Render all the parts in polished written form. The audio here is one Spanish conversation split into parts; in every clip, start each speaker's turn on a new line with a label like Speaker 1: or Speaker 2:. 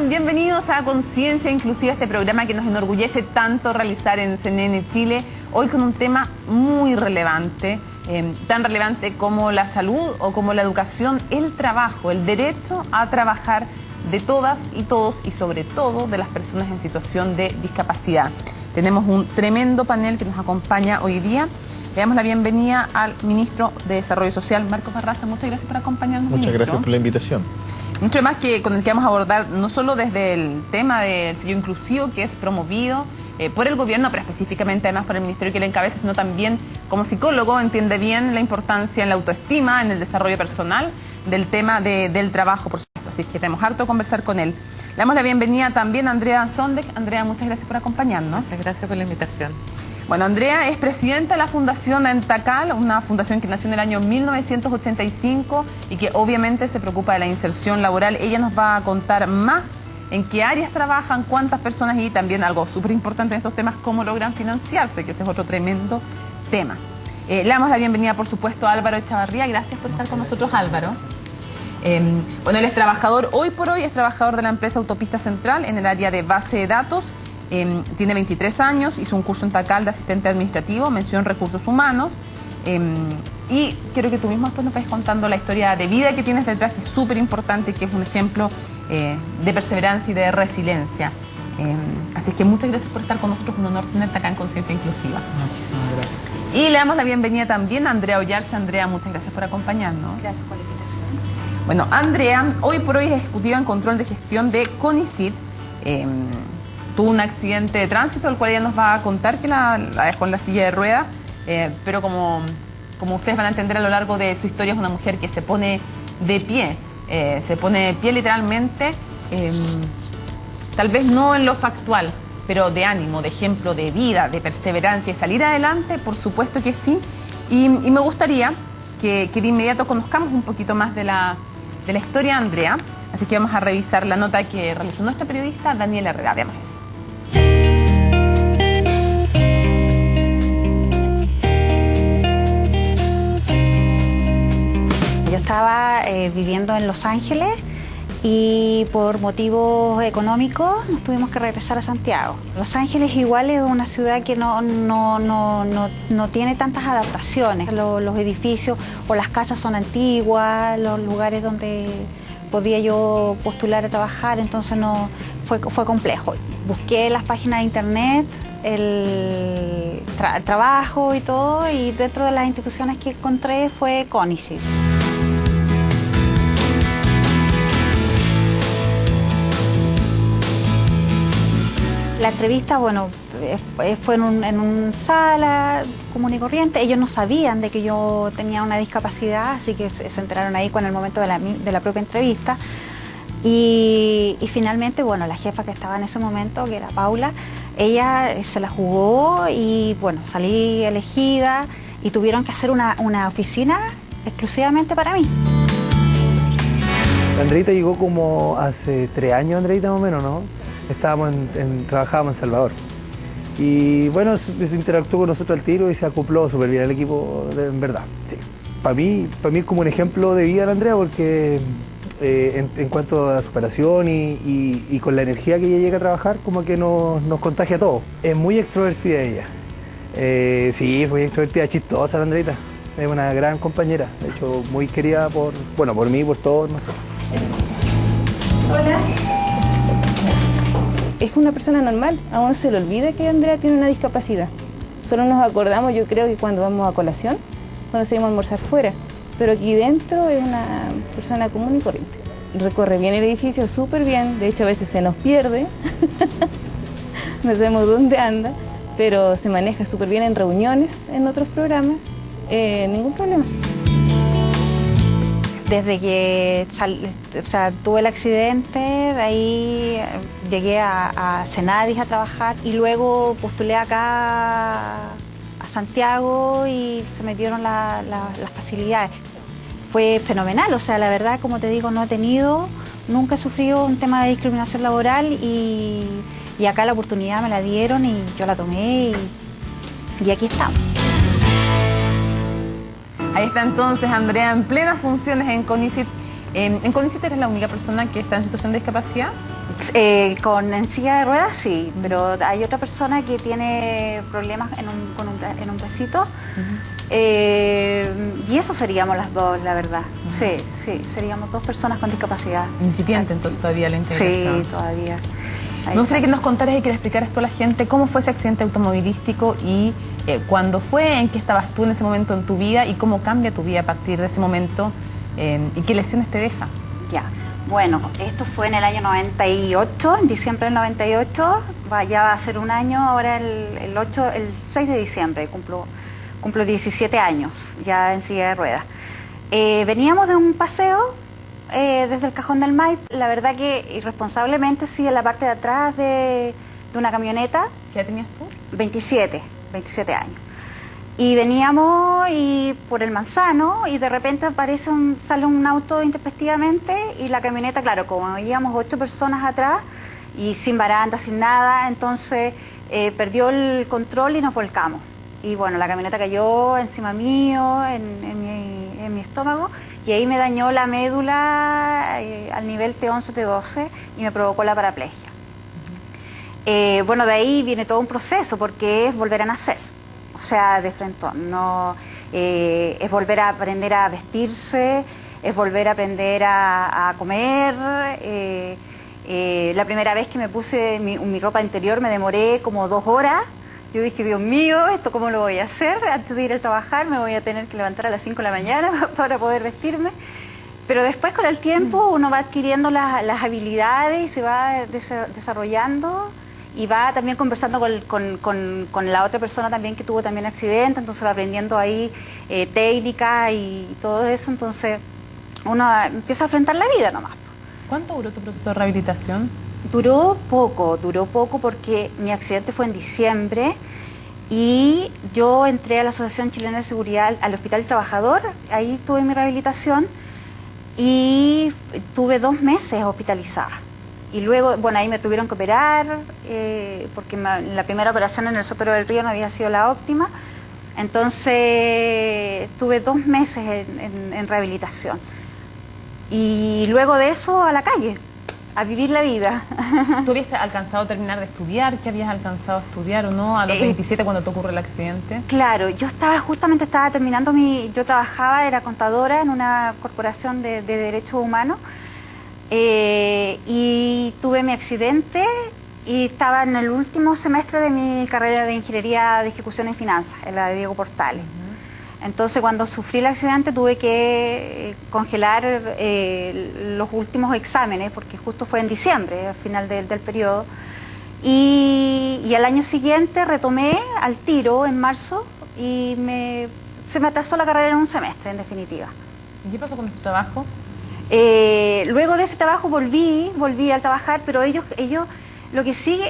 Speaker 1: están? Bienvenidos a Conciencia Inclusiva, este programa que nos enorgullece tanto realizar en CNN Chile, hoy con un tema muy relevante, tan relevante como la salud o como la educación, el trabajo, el derecho a trabajar de todas y todos y sobre todo de las personas en situación de discapacidad. Tenemos un tremendo panel que nos acompaña hoy día. Le damos la bienvenida al Ministro de Desarrollo Social, Marcos Barraza. Muchas gracias por acompañarnos,
Speaker 2: Muchas
Speaker 1: ministro.
Speaker 2: gracias por la invitación.
Speaker 1: Ministro, además que con el que vamos a abordar no solo desde el tema del sello inclusivo que es promovido por el gobierno, pero específicamente además por el ministerio que le encabeza, sino también como psicólogo entiende bien la importancia en la autoestima, en el desarrollo personal, del tema del trabajo, por supuesto. Así que tenemos harto a conversar con él. Le damos la bienvenida también a Andrea Sondek. Andrea, muchas gracias por acompañarnos.
Speaker 3: Muchas gracias por la invitación.
Speaker 1: Bueno, Andrea es presidenta de la Fundación Entacal, una fundación que nació en el año 1985 y que obviamente se preocupa de la inserción laboral. Ella nos va a contar más en qué áreas trabajan, cuántas personas y también algo súper importante en estos temas, cómo logran financiarse, que ese es otro tremendo tema. Le damos la bienvenida, por supuesto, a Álvaro Echavarría. Gracias por estar con nosotros, Álvaro. Bueno, él es trabajador, hoy por hoy es trabajador de la empresa Autopista Central en el área de base de datos. Tiene 23 años, hizo un curso en Tacal de asistente administrativo, mención recursos humanos. Y quiero que tú mismo después nos vayas contando la historia de vida que tienes detrás, que es súper importante y que es un ejemplo de perseverancia y de resiliencia. Así que muchas gracias por estar con nosotros, un honor tenerte acá en Conciencia Inclusiva.
Speaker 3: Muchísimas gracias.
Speaker 1: Y le damos la bienvenida también a Andrea Ollarse. Andrea, muchas gracias por acompañarnos.
Speaker 4: Gracias por la invitación.
Speaker 1: Bueno, Andrea, hoy por hoy es ejecutiva en control de gestión de CONICYT. Tuvo un accidente de tránsito, el cual ella nos va a contar que la dejó en la silla de ruedas, pero como ustedes van a entender a lo largo de su historia, es una mujer que se pone de pie literalmente, tal vez no en lo factual, pero de ánimo, de ejemplo, de vida, de perseverancia y salir adelante, por supuesto que sí. Y me gustaría que de inmediato conozcamos un poquito más de la historia de Andrea. Así que vamos a revisar la nota que realizó nuestra periodista Daniela Herrera. Veamos eso.
Speaker 4: Yo estaba viviendo en Los Ángeles y por motivos económicos nos tuvimos que regresar a Santiago. Los Ángeles igual es una ciudad que no tiene tantas adaptaciones. Los edificios o las casas son antiguas, los lugares donde podía yo postular a trabajar, entonces no fue complejo. Busqué las páginas de internet, el trabajo y todo, y dentro de las instituciones que encontré fue CONICYT. La entrevista, bueno, fue en una sala común y corriente. Ellos no sabían de que yo tenía una discapacidad, así que se enteraron ahí con el momento de la propia entrevista. Y finalmente, bueno, la jefa que estaba en ese momento, que era Paula, ella se la jugó y, bueno, salí elegida y tuvieron que hacer una oficina exclusivamente para mí.
Speaker 5: Andreita llegó como hace 3 años, Andreita, más o menos, ¿no? Trabajábamos en Salvador. Y bueno, se interactuó con nosotros al tiro y se acopló súper bien al equipo, en verdad. Sí. Para mí es como un ejemplo de vida la Andrea, porque en cuanto a superación y con la energía que ella llega a trabajar, como que nos contagia a todos. Es muy extrovertida ella. Sí, es muy extrovertida, chistosa la Andreita. Es una gran compañera, de hecho muy querida por mí y por todos nosotros.
Speaker 6: Hola. Es una persona normal, a uno se le olvida que Andrea tiene una discapacidad. Solo nos acordamos, yo creo que cuando vamos a colación, cuando salimos a almorzar fuera, pero aquí dentro es una persona común y corriente. Recorre bien el edificio, súper bien, de hecho a veces se nos pierde, no sabemos dónde anda, pero se maneja súper bien en reuniones, en otros programas, ningún problema.
Speaker 4: Desde que tuve el accidente, de ahí llegué a Senadis a trabajar y luego postulé acá a Santiago y se me dieron las facilidades. Fue fenomenal, o sea, la verdad, como te digo, nunca he sufrido un tema de discriminación laboral y acá la oportunidad me la dieron y yo la tomé y aquí estamos.
Speaker 1: Ahí está entonces Andrea en plenas funciones en CONICYT. ¿En CONICET eres la única persona que está en situación de discapacidad?
Speaker 4: En silla de ruedas sí, pero hay otra persona que tiene problemas en un bracito. Y eso seríamos las dos, la verdad. Sí, seríamos dos personas con discapacidad.
Speaker 1: Incipiente entonces todavía la integración.
Speaker 4: Sí, todavía.
Speaker 1: Me gustaría que nos contaras y que le explicaras esto a la gente cómo fue ese accidente automovilístico y cuándo fue, en qué estabas tú en ese momento en tu vida y cómo cambia tu vida a partir de ese momento y qué lesiones te deja.
Speaker 4: Ya, bueno, esto fue en el año 98, en diciembre del 98, ya va a ser un año, ahora el 6 de diciembre cumplo 17 años ya en silla de ruedas. Veníamos de un paseo desde el Cajón del Maipo, la verdad que irresponsablemente sí en la parte de atrás de una camioneta.
Speaker 1: ¿Qué edad tenías tú?
Speaker 4: 27 años. Y veníamos por el Manzano y de repente sale un auto intempestivamente y la camioneta, claro, como íbamos 8 personas atrás y sin baranda, sin nada, entonces perdió el control y nos volcamos. Y bueno, la camioneta cayó encima mío, en mi estómago, y ahí me dañó la médula al nivel T11, T12 y me provocó la paraplegia. Bueno, de ahí viene todo un proceso porque es volver a nacer, o sea, de frentón, no, es volver a aprender a vestirse, es volver a aprender a comer. La primera vez que me puse mi ropa interior me demoré como 2 horas. Yo dije, Dios mío, ¿esto cómo lo voy a hacer? Antes de ir a trabajar me voy a tener que levantar a las 5 de la mañana para poder vestirme. Pero después con el tiempo uno va adquiriendo las habilidades y se va desarrollando y va también conversando con la otra persona también que tuvo también accidente, entonces va aprendiendo ahí técnicas y todo eso, entonces uno empieza a enfrentar la vida nomás.
Speaker 1: ¿Cuánto duró tu proceso de rehabilitación?
Speaker 4: Duró poco porque mi accidente fue en diciembre y yo entré a la Asociación Chilena de Seguridad, al Hospital Trabajador, ahí tuve mi rehabilitación y tuve 2 meses hospitalizada. Y luego, bueno, ahí me tuvieron que operar porque la primera operación en el Sotero del Río no había sido la óptima, entonces tuve 2 meses en rehabilitación. Y luego de eso a la calle, a vivir la vida.
Speaker 1: ¿Tú habías alcanzado a terminar de estudiar? ¿Qué habías alcanzado a estudiar o no a los 27 cuando te ocurre el accidente?
Speaker 4: Claro, yo justamente estaba terminando yo trabajaba, era contadora en una corporación de derechos humanos y tuve mi accidente y estaba en el último semestre de mi carrera de Ingeniería de Ejecución en Finanzas, en la de Diego Portales. Entonces cuando sufrí el accidente tuve que congelar los últimos exámenes porque justo fue en diciembre, al final del periodo. Y al año siguiente retomé al tiro en marzo y se me atrasó la carrera en un semestre en definitiva.
Speaker 1: ¿Y qué pasó con ese trabajo?
Speaker 4: Luego de ese trabajo volví a trabajar, pero ellos lo que sí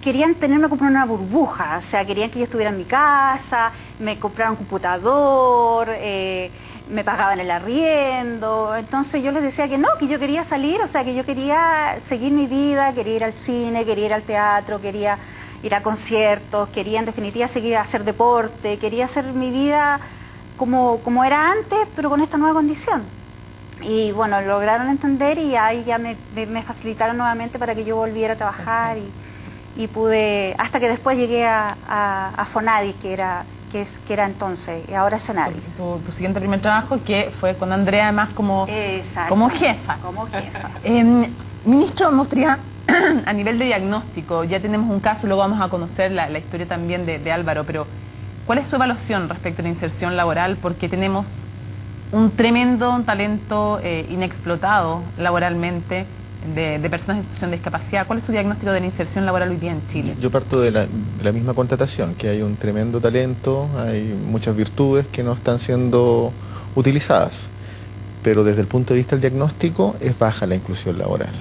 Speaker 4: querían tenerme como una burbuja, o sea, querían que yo estuviera en mi casa, me compraron un computador, me pagaban el arriendo, entonces yo les decía que no, que yo quería salir, o sea, que yo quería seguir mi vida, quería ir al cine, quería ir al teatro, quería ir a conciertos, quería en definitiva seguir a hacer deporte, quería hacer mi vida como era antes, pero con esta nueva condición. Y bueno, lograron entender y ahí ya me facilitaron nuevamente para que yo volviera a trabajar y pude, hasta que después llegué a Fonadi, que era entonces, y ahora es Senadis.
Speaker 1: Tu siguiente primer trabajo, que fue con Andrea además como jefa.
Speaker 4: Como jefa.
Speaker 1: Ministro, me gustaría, a nivel de diagnóstico, ya tenemos un caso, luego vamos a conocer la historia también de Álvaro, pero ¿cuál es su evaluación respecto a la inserción laboral? Porque tenemos un tremendo talento inexplotado laboralmente de personas en situación de discapacidad. ¿Cuál es su diagnóstico de la inserción laboral hoy día en Chile?
Speaker 2: Yo parto de la misma constatación, que hay un tremendo talento, hay muchas virtudes que no están siendo utilizadas, pero desde el punto de vista del diagnóstico es baja la inclusión laboral.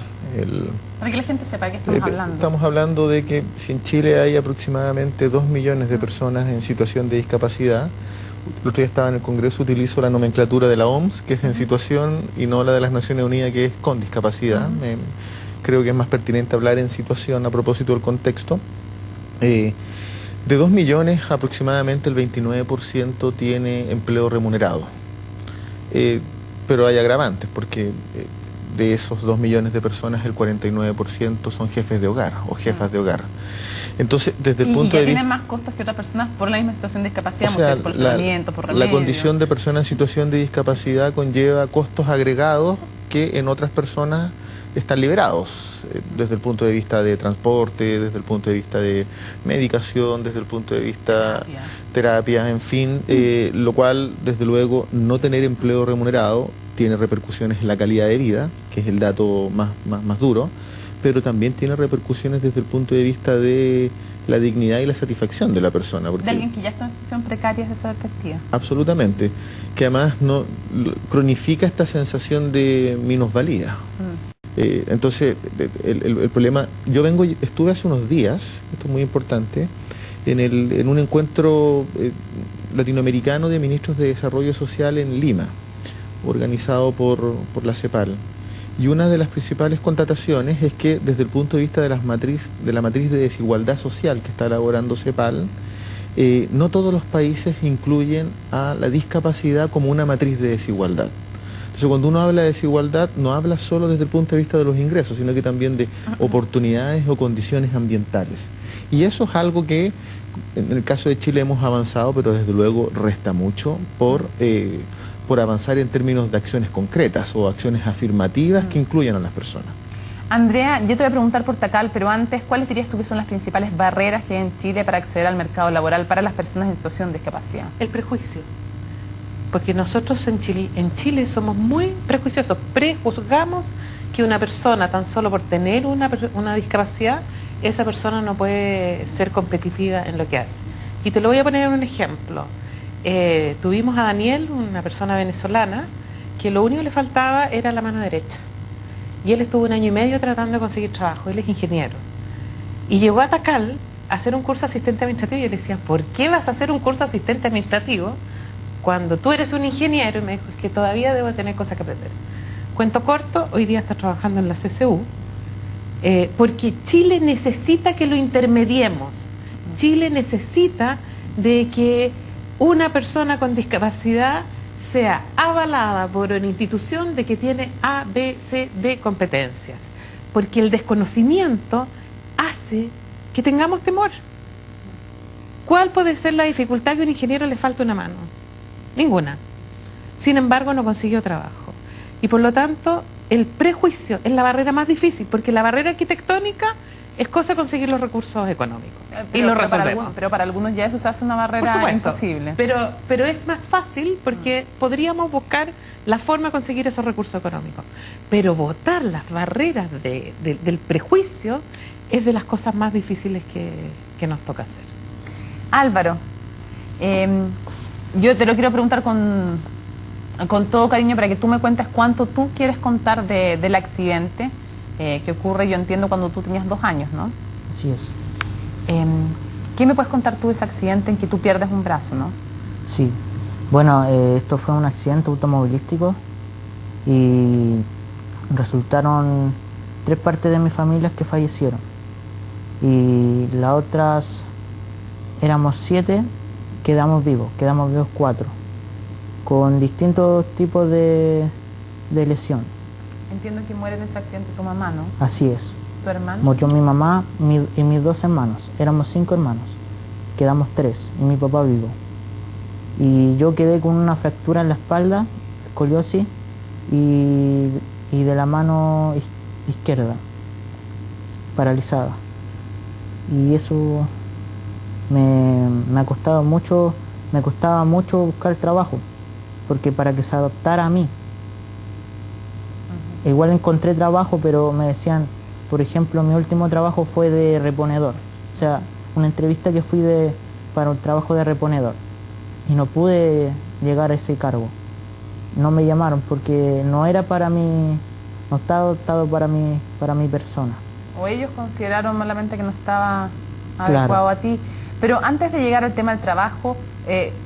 Speaker 1: Para que la gente sepa de qué estamos hablando.
Speaker 2: Estamos hablando de que si en Chile hay aproximadamente 2 millones de personas en situación de discapacidad, el otro día estaba en el Congreso, utilizo la nomenclatura de la OMS, que es en situación, y no la de las Naciones Unidas, que es con discapacidad. Creo que es más pertinente hablar en situación a propósito del contexto. De 2 millones, aproximadamente el 29% tiene empleo remunerado. pero hay agravantes, porque de esos 2 millones de personas, el 49% son jefes de hogar o jefas de hogar. Entonces, desde el punto de vista...
Speaker 1: tienen más costos que otras personas por la misma situación de discapacidad,
Speaker 2: O sea,
Speaker 1: muchas veces por tratamiento, por remedio.
Speaker 2: la condición de persona en situación de discapacidad conlleva costos agregados que en otras personas están liberados, desde el punto de vista de transporte, desde el punto de vista de medicación, desde el punto de vista terapia, en fin, lo cual, desde luego, no tener empleo remunerado tiene repercusiones en la calidad de vida, que es el dato más duro, pero también tiene repercusiones desde el punto de vista de la dignidad y la satisfacción de la persona. Porque
Speaker 1: de alguien que ya está en una situación precaria desde esa perspectiva.
Speaker 2: Absolutamente, que además cronifica esta sensación de minusvalía. Entonces, el problema, estuve hace unos días, esto es muy importante, en un encuentro latinoamericano de ministros de desarrollo social en Lima, organizado por la CEPAL. Y una de las principales constataciones es que desde el punto de vista de la matriz de desigualdad social que está elaborando CEPAL, no todos los países incluyen a la discapacidad como una matriz de desigualdad. Entonces, cuando uno habla de desigualdad, no habla solo desde el punto de vista de los ingresos, sino que también de oportunidades o condiciones ambientales. Y eso es algo que, en el caso de Chile, hemos avanzado, pero desde luego resta mucho por avanzar en términos de acciones concretas o acciones afirmativas que incluyan a las personas.
Speaker 1: Andrea, yo te voy a preguntar por TACAL, pero antes, ¿cuáles dirías tú que son las principales barreras que hay en Chile para acceder al mercado laboral para las personas en situación de discapacidad?
Speaker 3: El prejuicio. Porque nosotros en Chile somos muy prejuiciosos. Prejuzgamos que una persona, tan solo por tener una discapacidad, esa persona no puede ser competitiva en lo que hace. Y te lo voy a poner en un ejemplo. Tuvimos a Daniel, una persona venezolana, que lo único que le faltaba era la mano derecha. Y él estuvo 1 año y medio tratando de conseguir trabajo. Él es ingeniero. Y llegó a TACAL a hacer un curso de asistente administrativo. Y yo le decía, ¿por qué vas a hacer un curso de asistente administrativo cuando tú eres un ingeniero? Y me dijo, es que todavía debo tener cosas que aprender. Cuento corto, hoy día está trabajando en la CCU, porque Chile necesita que lo intermediemos. Chile necesita de que una persona con discapacidad sea avalada por una institución de que tiene A, B, C, D competencias. Porque el desconocimiento hace que tengamos temor. ¿Cuál puede ser la dificultad que a un ingeniero le falta una mano? Ninguna. Sin embargo, no consiguió trabajo. Y por lo tanto, el prejuicio es la barrera más difícil, porque la barrera arquitectónica es cosa de conseguir los recursos económicos. Y lo resolvemos.
Speaker 1: Pero para algunos ya eso se hace una barrera imposible.
Speaker 3: Pero es más fácil porque podríamos buscar la forma de conseguir esos recursos económicos. Pero botar las barreras del prejuicio es de las cosas más difíciles que nos toca hacer.
Speaker 1: Álvaro, yo te lo quiero preguntar con todo cariño para que tú me cuentes cuánto tú quieres contar del accidente que ocurre, yo entiendo, cuando tú tenías 2 años, ¿no?
Speaker 7: Así es.
Speaker 1: ¿Qué me puedes contar tú de ese accidente en que tú pierdes un brazo, no?
Speaker 7: Sí. Bueno, esto fue un accidente automovilístico y resultaron 3 partes de mi familia que fallecieron. Y las otras, éramos 7, quedamos vivos 4, con distintos tipos de lesión.
Speaker 1: Entiendo que muere en ese accidente tu mamá, ¿no?
Speaker 7: Así es.
Speaker 1: ¿Tu hermano?
Speaker 7: Murió mi mamá y mis 2 hermanos. Éramos 5 hermanos. Quedamos 3 y mi papá vivo. Y yo quedé con una fractura en la espalda, escoliosis, y de la mano izquierda, paralizada. Y eso me ha costado mucho, me costaba mucho buscar trabajo, porque para que se adaptara a mí. Igual encontré trabajo, pero me decían, por ejemplo, mi último trabajo fue de reponedor. O sea, una entrevista que fui para un trabajo de reponedor. Y no pude llegar a ese cargo. No me llamaron porque no era para mí, no estaba adaptado para mi persona.
Speaker 1: O ellos consideraron malamente que no estaba
Speaker 7: Claro.
Speaker 1: adecuado a ti. Pero antes de llegar al tema del trabajo,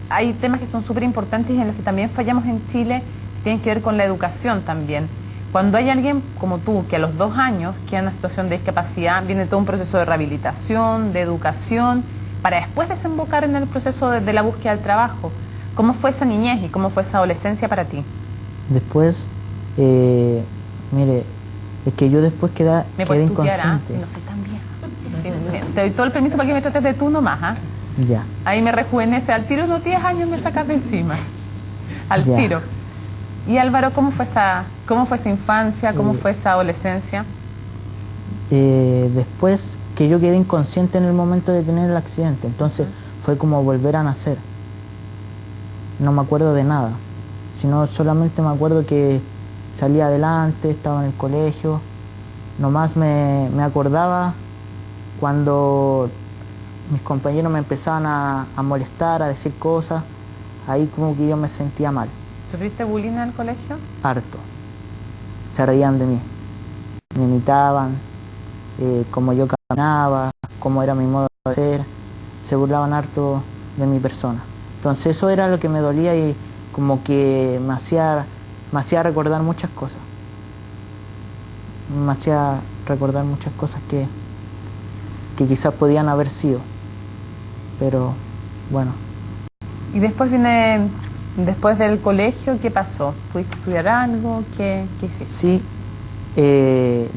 Speaker 1: hay temas que son súper importantes y en los que también fallamos en Chile, que tienen que ver con la educación también. Cuando hay alguien como tú, que a los 2 años queda en una situación de discapacidad, viene todo un proceso de rehabilitación, de educación, para después desembocar en el proceso de la búsqueda del trabajo. ¿Cómo fue esa niñez y cómo fue esa adolescencia para ti?
Speaker 7: Después, mire, es que yo después quedé
Speaker 1: ¿Me puedes tutear,
Speaker 7: inconsciente.
Speaker 1: Si no soy tan vieja. Te doy todo el permiso para que me trates de tú nomás, ¿ah?
Speaker 7: Ya.
Speaker 1: Ahí me rejuvenece. Al tiro unos 10 años me sacas de encima. Al
Speaker 7: Ya.
Speaker 1: tiro. Y Álvaro, ¿cómo fue esa infancia? ¿Cómo fue esa adolescencia?
Speaker 7: Después que yo quedé inconsciente en el momento de tener el accidente, entonces fue como volver a nacer. No me acuerdo de nada, sino solamente me acuerdo que salí adelante, estaba en el colegio. Nomás me acordaba cuando mis compañeros me empezaban a molestar, a decir cosas, ahí como que yo me sentía mal,
Speaker 1: ¿Sufriste bullying en el colegio?
Speaker 7: harto. Se reían de mí, me imitaban, cómo yo caminaba, cómo era mi modo de ser, se burlaban harto de mi persona. Entonces eso era lo que me dolía y como que me hacía recordar muchas cosas. Me hacía recordar muchas cosas que quizás podían haber sido, pero bueno.
Speaker 1: Y después después del colegio, ¿qué pasó? ¿Pudiste estudiar algo? ¿Qué hiciste?
Speaker 7: Sí,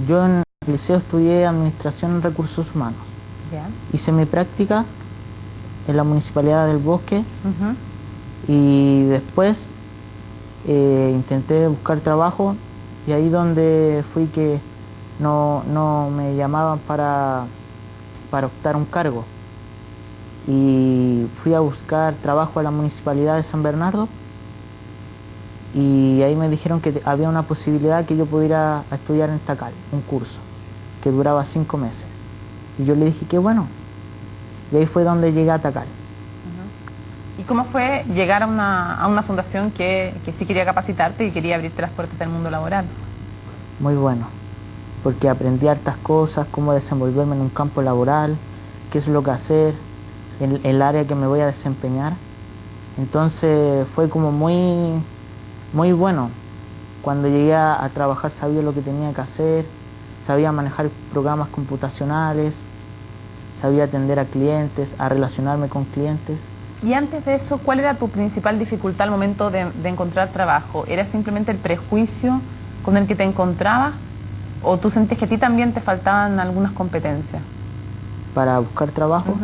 Speaker 7: yo en el liceo estudié Administración en Recursos Humanos.
Speaker 1: Ya.
Speaker 7: Hice mi práctica en la Municipalidad del Bosque
Speaker 1: Ujú.
Speaker 7: y después intenté buscar trabajo y ahí donde fui que no me llamaban para optar un cargo. Y fui a buscar trabajo a la Municipalidad de San Bernardo y ahí me dijeron que había una posibilidad que yo pudiera estudiar en Tacal, un curso que duraba 5 meses. Y yo le dije que bueno, y ahí fue donde llegué a Tacal.
Speaker 1: ¿Y cómo fue llegar a una fundación que sí quería capacitarte y quería abrirte las puertas del mundo laboral?
Speaker 7: Muy bueno, porque aprendí hartas cosas, cómo desenvolverme en un campo laboral, qué es lo que hacer, en el área que me voy a desempeñar. Entonces fue como muy bueno. Cuando llegué a trabajar sabía lo que tenía que hacer, sabía manejar programas computacionales, sabía atender a clientes, a relacionarme con clientes.
Speaker 1: Y antes de eso, ¿cuál era tu principal dificultad al momento de encontrar trabajo? ¿Era simplemente el prejuicio con el que te encontrabas? ¿O tú sentías que a ti también te faltaban algunas competencias?
Speaker 7: Para buscar trabajo,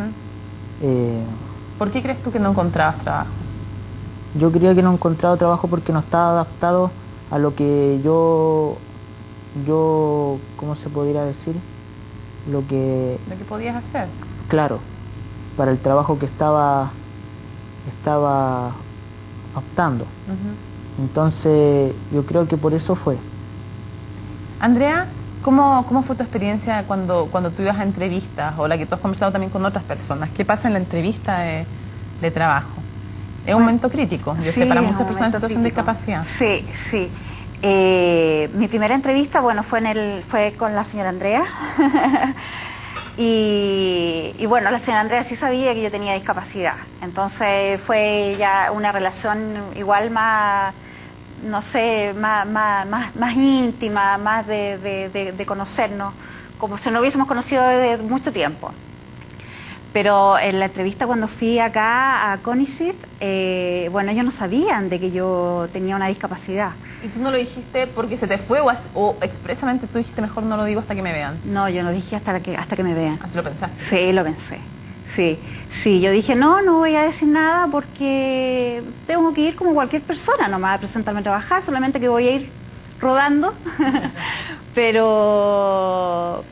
Speaker 1: ¿Por qué crees tú que no encontrabas trabajo?
Speaker 7: yo creía que no encontraba trabajo porque no estaba adaptado a lo que yo, ¿cómo se podría decir? Lo que,
Speaker 1: ¿Lo que podías hacer?
Speaker 7: claro, para el trabajo que estaba optando.
Speaker 1: Ujú.
Speaker 7: Entonces, yo creo que por eso fue.
Speaker 1: Andrea, ¿cómo fue tu experiencia cuando tú ibas a entrevistas o la que tú has conversado también con otras personas? ¿Qué pasa en la entrevista de trabajo? Es un momento crítico, yo sé, para
Speaker 8: es
Speaker 1: muchas
Speaker 8: un
Speaker 1: personas en
Speaker 8: momento
Speaker 1: situación de
Speaker 8: crítico.
Speaker 1: discapacidad.
Speaker 8: Sí, sí. Mi primera entrevista, bueno, fue con la señora Andrea. y bueno, la señora Andrea sí sabía que yo tenía discapacidad. Entonces fue ya una relación igual más, no sé, más íntima, más de conocernos, como si nos hubiésemos conocido desde mucho tiempo. Pero en la entrevista cuando fui acá a CONICET, bueno, ellos no sabían de que yo tenía una discapacidad.
Speaker 1: ¿Y tú no lo dijiste porque se te fue o expresamente tú dijiste mejor no lo digo hasta que me vean?
Speaker 8: No, yo no dije hasta que me vean.
Speaker 1: Así lo pensaste.
Speaker 8: Sí, lo pensé. Sí, yo dije, no voy a decir nada porque tengo que ir como cualquier persona nomás a presentarme a trabajar, solamente que voy a ir rodando. pero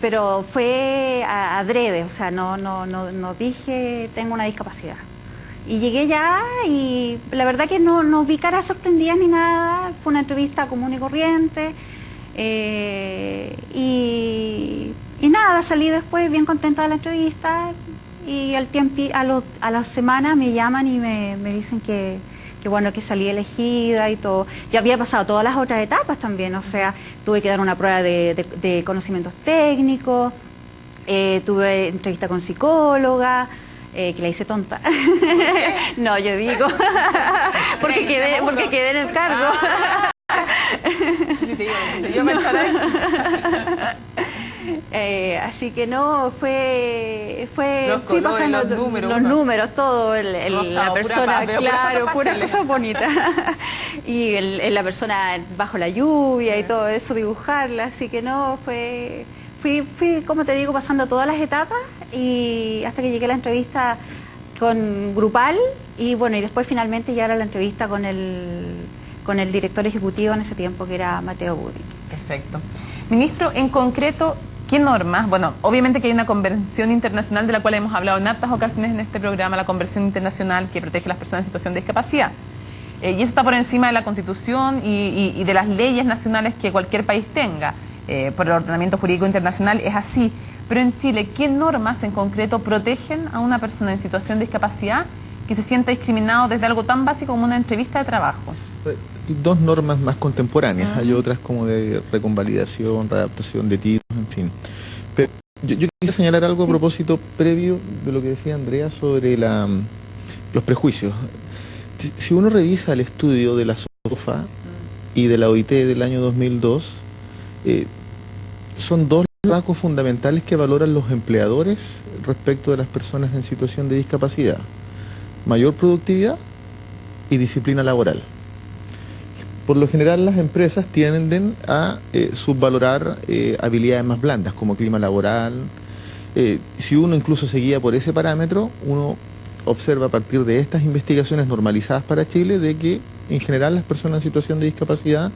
Speaker 8: fue adrede, o sea, no dije tengo una discapacidad. Y llegué ya y la verdad que no vi caras sorprendidas ni nada, fue una entrevista común y corriente. Y nada, salí después bien contenta de la entrevista y a la semana me llaman y me dicen que bueno, que salí elegida y todo. Yo había pasado todas las otras etapas también, o sea, tuve que dar una prueba de conocimientos técnicos, tuve entrevista con psicóloga, que la hice tonta. No, yo digo, porque quedé en el cargo.
Speaker 1: Sí, te digo, se dio
Speaker 8: Así que no, fue
Speaker 1: Los
Speaker 8: fui
Speaker 1: colores,
Speaker 8: pasando
Speaker 1: los números,
Speaker 8: todo,
Speaker 1: Rosado,
Speaker 8: la persona,
Speaker 1: pura
Speaker 8: claro,
Speaker 1: papa
Speaker 8: puras
Speaker 1: pasteles.
Speaker 8: cosas bonitas. Y la persona bajo la lluvia y todo eso, dibujarla, así que no, fui, como te digo, pasando todas las etapas y hasta que llegué a la entrevista con grupal y bueno, y después finalmente ya era la entrevista con el director ejecutivo en ese tiempo, que era Mateo Budi.
Speaker 1: Perfecto. Ministro, en concreto, ¿qué normas? Bueno, obviamente que hay una convención internacional de la cual hemos hablado en hartas ocasiones en este programa, la Convención Internacional que protege a las personas en situación de discapacidad. Y eso está por encima de la Constitución y de las leyes nacionales que cualquier país tenga. Por el ordenamiento jurídico internacional es así. Pero en Chile, ¿qué normas en concreto protegen a una persona en situación de discapacidad que se sienta discriminado desde algo tan básico como una entrevista de trabajo?
Speaker 2: Hay dos normas más contemporáneas, hay otras como de reconvalidación, readaptación de títulos, en fin. Pero yo quería señalar algo a propósito previo de lo que decía Andrea sobre los prejuicios. Si uno revisa el estudio de la SOFA y de la OIT del año 2002, son dos rasgos fundamentales que valoran los empleadores respecto de las personas en situación de discapacidad: mayor productividad y disciplina laboral. Por lo general las empresas tienden a subvalorar habilidades más blandas como clima laboral. Si uno incluso se guía por ese parámetro, uno observa a partir de estas investigaciones normalizadas para Chile de que en general las personas en situación de discapacidad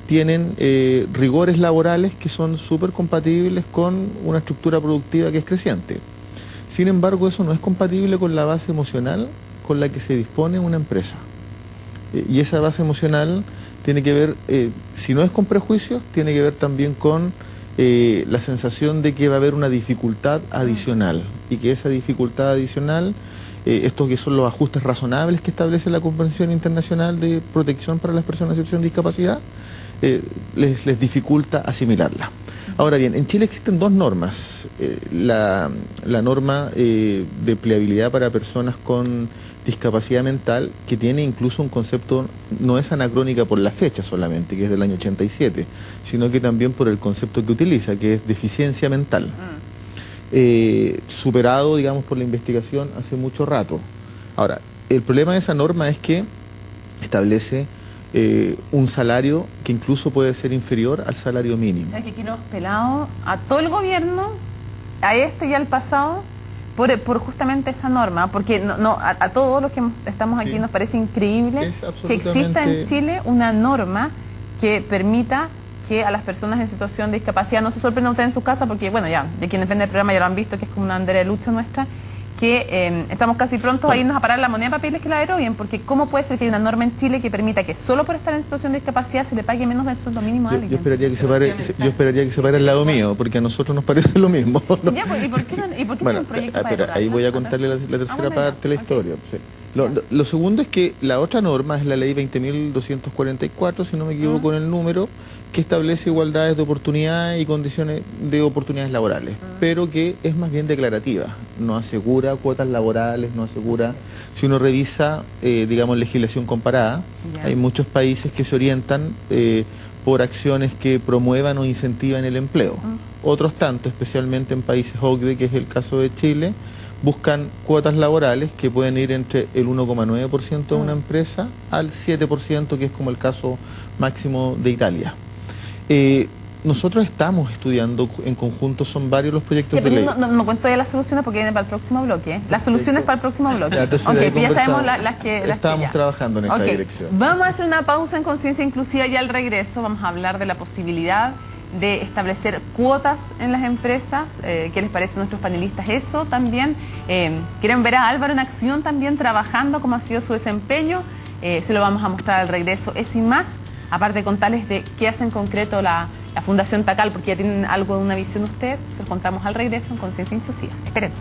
Speaker 2: tienen rigores laborales que son súper compatibles con una estructura productiva que es creciente. Sin embargo, eso no es compatible con la base emocional con la que se dispone una empresa. Y esa base emocional tiene que ver, si no es con prejuicios, tiene que ver también con la sensación de que va a haber una dificultad adicional y que esa dificultad adicional, estos que son los ajustes razonables que establece la Convención Internacional de Protección para las Personas en Situación de Discapacidad, les dificulta asimilarla. Ahora bien, en Chile existen dos normas. La norma de empleabilidad para personas con discapacidad mental, que tiene incluso un concepto, no es anacrónica por la fecha solamente, que es del año 87, sino que también por el concepto que utiliza, que es deficiencia mental. Superado, digamos, por la investigación hace mucho rato. Ahora, el problema de esa norma es que establece un salario que incluso puede ser inferior al salario mínimo.
Speaker 1: O sea, que aquí nos hemos pelado a todo el gobierno, a este y al pasado, por justamente esa norma, porque a todos los que estamos aquí nos parece increíble que exista en Chile una norma que permita que a las personas en situación de discapacidad no se sorprendan ustedes en su casa, porque bueno, ya, de quienes ven el programa ya lo han visto, que es como una bandera de lucha nuestra, que estamos casi prontos a irnos a parar la moneda de papeles que la deroguen, porque ¿cómo puede ser que hay una norma en Chile que permita que solo por estar en situación de discapacidad se le pague menos del sueldo mínimo a alguien?
Speaker 2: Yo esperaría que se pare al lado mío, porque a nosotros nos parece lo mismo, ¿no?
Speaker 1: Ya, pues, ¿y por qué
Speaker 2: bueno,
Speaker 1: un proyecto para
Speaker 2: pero ahí
Speaker 1: derogarla?
Speaker 2: voy a contarle la tercera parte de la historia. Sí.
Speaker 1: Ya.
Speaker 2: Lo segundo es que la otra norma es la ley 20.244, si no me equivoco en el número, que establece igualdades de oportunidades y condiciones de oportunidades laborales, pero que es más bien declarativa, no asegura cuotas laborales, no asegura. Si uno revisa, digamos, legislación comparada, hay muchos países que se orientan por acciones que promuevan o incentivan el empleo. Otros tanto, especialmente en países OCDE, que es el caso de Chile, buscan cuotas laborales que pueden ir entre el 1,9% de una empresa al 7%, que es como el caso máximo de Italia. Nosotros estamos estudiando en conjunto, son varios los proyectos de ley.
Speaker 1: No me cuento ya las soluciones porque viene para el próximo bloque. Las soluciones para el próximo bloque. Ya sabemos las que
Speaker 2: Estábamos trabajando en esa dirección.
Speaker 1: Vamos a hacer una pausa en Conciencia Inclusiva y al regreso vamos a hablar de la posibilidad de establecer cuotas en las empresas. ¿Qué les parece a nuestros panelistas eso también? ¿Quieren ver a Álvaro en acción también trabajando, cómo ha sido su desempeño? Se lo vamos a mostrar al regreso. Eso y más, aparte de contarles de qué hace en concreto la Fundación TACAL, porque ya tienen algo de una visión ustedes, se lo contamos al regreso en Conciencia Inclusiva. Esperemos.